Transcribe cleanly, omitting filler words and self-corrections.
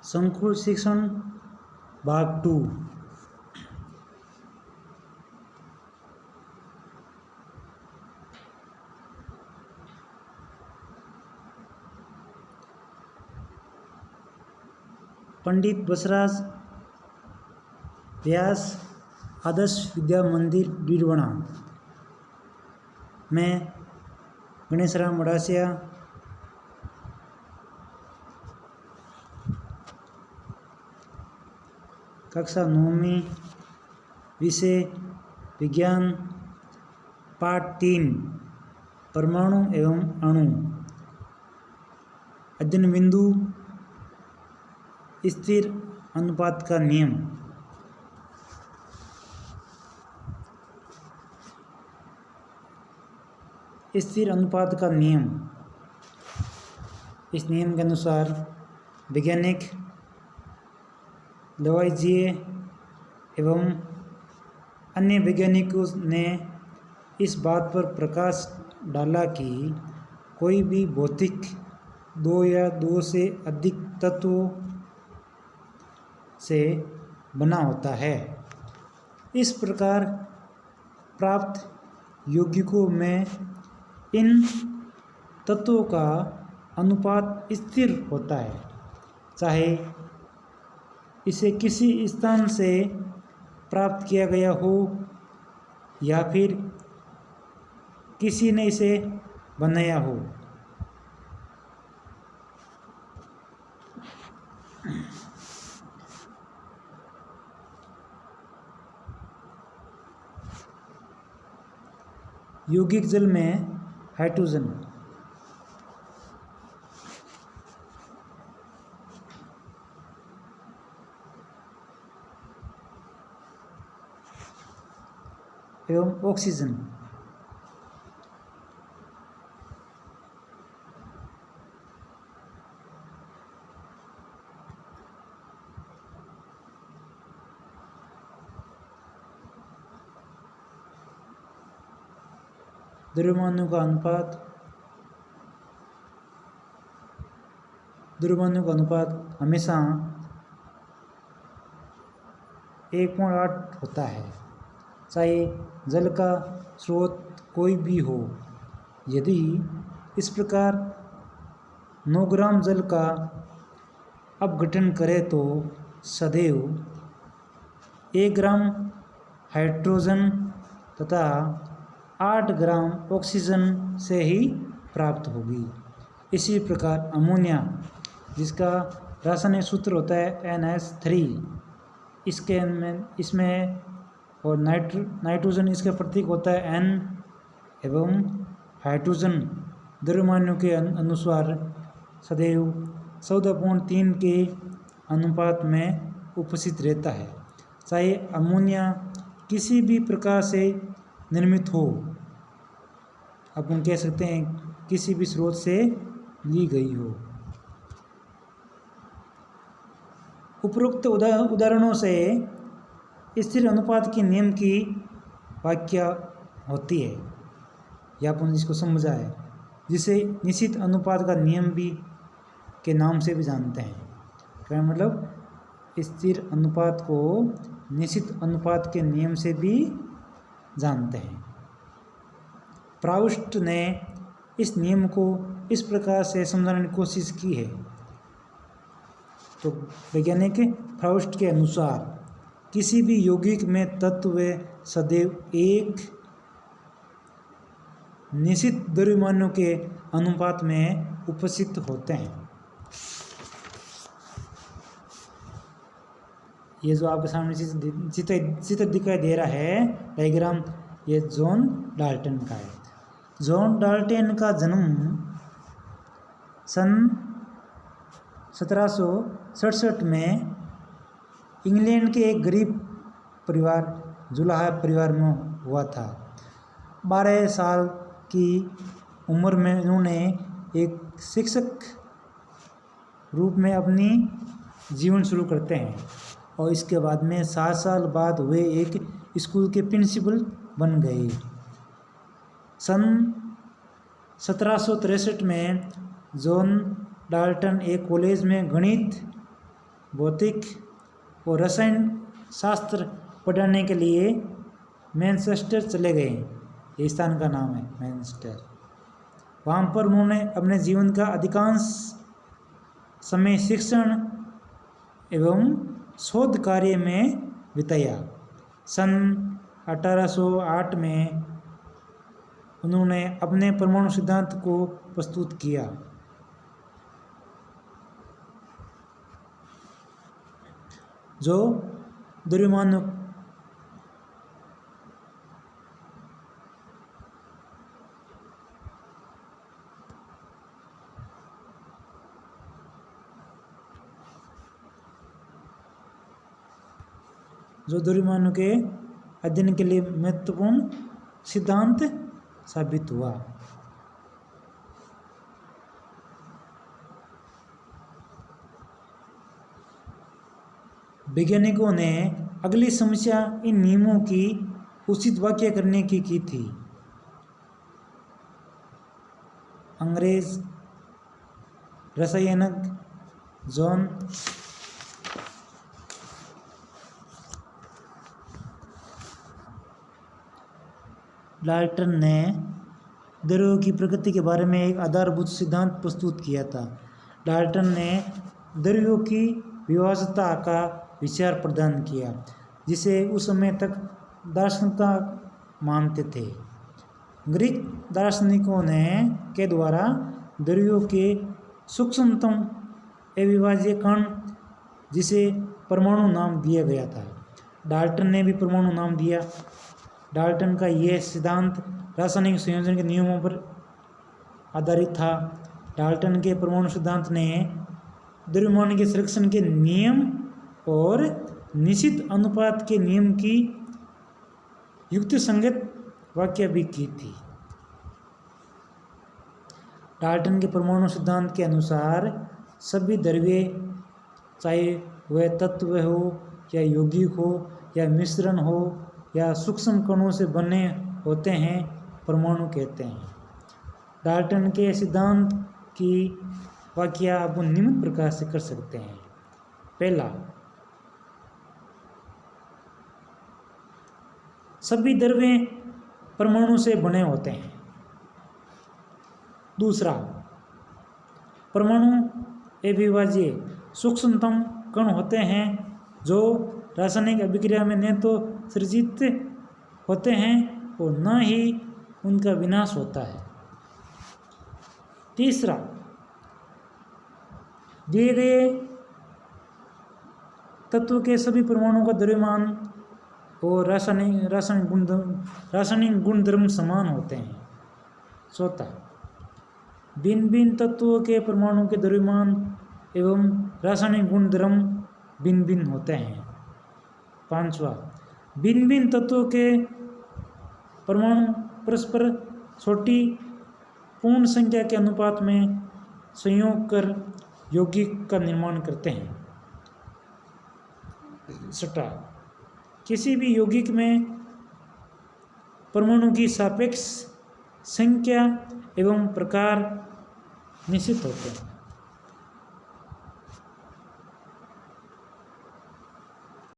संकुल शिक्षण भाग 2। पंडित बसराज व्यास आदर्श विद्या मंदिर बीरवणा। मैं गणेशराम मडासिया कक्षा 9वीं, विषय विज्ञान, पाठ 3 परमाणु एवं अणु। अध्ययन बिंदु स्थिर अनुपात का नियम। स्थिर अनुपात का नियम। इस नियम के अनुसार वैज्ञानिक लवाइजिए एवं अन्य वैज्ञानिकों ने इस बात पर प्रकाश डाला कि कोई भी भौतिक 2 या 2 से अधिक तत्वों से बना होता है। इस प्रकार प्राप्त यौगिकों में इन तत्वों का अनुपात स्थिर होता है, चाहे इसे किसी स्थान से प्राप्त किया गया हो या फिर किसी ने इसे बनाया हो। यौगिक जल में हाइड्रोजन एवं ऑक्सीजन द्रव्यमानों का अनुपात हमेशा 1.8 होता है, चाहे जल का स्रोत कोई भी हो। यदि इस प्रकार 9 ग्राम जल का अपघटन करें तो सदैव 1 ग्राम हाइड्रोजन तथा 8 ग्राम ऑक्सीजन से ही प्राप्त होगी। इसी प्रकार अमोनिया, जिसका रासायनिक सूत्र होता है NH3, इसमें और नाइट्रोजन इसका प्रतीक होता है N एवं हाइड्रोजन द्रव्यमानों के अनुसार सदैव 14.3 के अनुपात में उपस्थित रहता है, चाहे अमोनिया किसी भी प्रकार से निर्मित हो। अपन कह सकते हैं किसी भी स्रोत से ली गई हो। उपरोक्त उदाहरणों से स्थिर अनुपात के नियम की व्याख्या होती है, या अपन इसको समझा है, जिसे निश्चित अनुपात का नियम भी के नाम से भी जानते हैं। क्या मतलब स्थिर अनुपात को निश्चित अनुपात के नियम से भी जानते हैं। प्राउस्ट ने इस नियम को इस प्रकार से समझाने की कोशिश की है। तो वैज्ञानिक प्राउस्ट के अनुसार किसी भी यौगिक में तत्व सदैव एक निश्चित द्रव्यमानों के अनुपात में उपस्थित होते हैं। ये जो आपके सामने चित्र दिखाई दे रहा है डायग्राम, ये जॉन डाल्टन का है। जॉन डाल्टन का जन्म सन 1767 में इंग्लैंड के एक गरीब परिवार जुलाहा परिवार में हुआ था। 12 साल की उम्र में उन्होंने एक शिक्षक रूप में अपनी जीवन शुरू करते हैं और इसके बाद में 7 साल बाद वे एक स्कूल के प्रिंसिपल बन गए। सन 1763 में जॉन डाल्टन एक कॉलेज में गणित भौतिक और रसायन शास्त्र पढ़ाने के लिए मैनचेस्टर चले गए। ये स्थान का नाम है मैनचेस्टर। वहाँ पर उन्होंने अपने जीवन का अधिकांश समय शिक्षण एवं शोध कार्य में बिताया। सन 1808 में उन्होंने अपने परमाणु सिद्धांत को प्रस्तुत किया। जो द्रव्यमानों के अध्ययन के लिए महत्वपूर्ण सिद्धांत साबित हुआ। वैज्ञानिकों ने अगली समस्या इन नियमों की उचित व्याख्या करने की थी। अंग्रेज रसायनज्ञ जॉन डाल्टन ने द्रव्यों की प्रकृति के बारे में एक आधारभूत सिद्धांत प्रस्तुत किया था। डाल्टन ने द्रव्यों की विभाज्यता का विचार प्रदान किया, जिसे उस समय तक दार्शनिकता मानते थे। ग्रीक दार्शनिकों के द्वारा द्रव्यों के सूक्ष्मतम अविभाज्य कण, जिसे परमाणु नाम दिया गया था, डाल्टन ने भी परमाणु नाम दिया। डाल्टन का यह सिद्धांत रासायनिक संयोजन के नियमों पर आधारित था। डाल्टन के परमाणु सिद्धांत ने द्रव्यमान के संरक्षण के नियम और निश्चित अनुपात के नियम की युक्तिसंगत व्याख्या भी की थी। डाल्टन के परमाणु सिद्धांत के अनुसार सभी द्रव्य, चाहे वह तत्व हो या यौगिक हो या मिश्रण हो या सूक्ष्म कणों से बने होते हैं, परमाणु कहते हैं। डाल्टन के सिद्धांत की व्याख्या आप निम्न प्रकार से कर सकते हैं। पहला, सभी द्रव्य परमाणु से बने होते हैं। दूसरा, परमाणु अविभाज्य सूक्ष्मतम कण होते हैं जो रासायनिक अभिक्रिया में न तो सृजित होते हैं और न ही उनका विनाश होता है। तीसरा, दिए गए तत्व के सभी परमाणुओं का द्रव्यमान और रासायनिक गुणधर्म समान होते हैं। चौथा, भिन्न भिन्न तत्वों के परमाणु के द्रव्यमान एवं रासायनिक गुणधर्म भिन्न भिन्न होते हैं। पांचवा, भिन्न भिन्न तत्वों के परमाणु परस्पर छोटी पूर्ण संख्या के अनुपात में संयोग कर यौगिक का निर्माण करते हैं। छठा, किसी भी यौगिक में परमाणु की सापेक्ष संख्या एवं प्रकार निश्चित होते हैं।